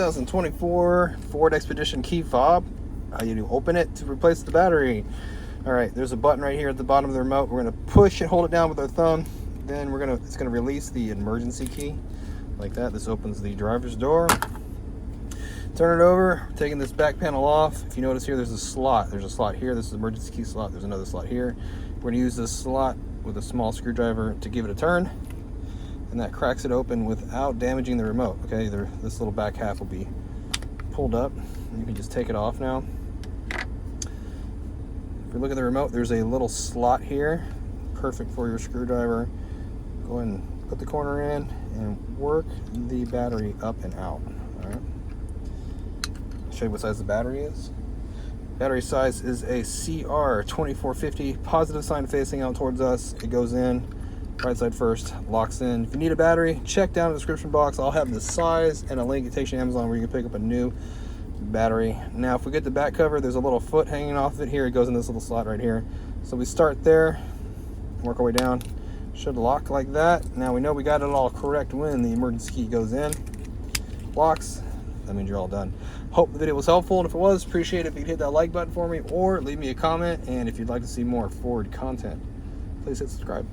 2024 Ford Expedition key fob. How you do? Open it to replace the battery. All right, there's a button right here at the bottom of the remote. We're gonna push and hold it down with our thumb. Then it's gonna release the emergency key like that. This opens the driver's door. Turn it over, taking this back panel off. If you notice here, there's a slot. There's a slot here. This is an emergency key slot. There's another slot here. We're gonna use this slot with a small screwdriver to give it a turn, and that cracks it open without damaging the remote. Okay, this little back half will be pulled up. You can just take it off now. If you look at the remote, there's a little slot here, perfect for your screwdriver. Go ahead and put the corner in and work the battery up and out. All right. Show you what size the battery is. Battery size is a CR2450, positive sign facing out towards us. It goes in, right side first, locks in. If you need a battery, check down in the description box. I'll have the size and a link. It takes you to Amazon where you can pick up a new battery. Now, if we get the back cover, there's a little foot hanging off of it here. It goes in this little slot right here. So we start there, work our way down. Should lock like that. Now we know we got it all correct when the emergency key goes in. Locks. That means you're all done. Hope the video was helpful, and if it was, appreciate it if you'd hit that like button for me or leave me a comment. And if you'd like to see more Ford content, please hit subscribe.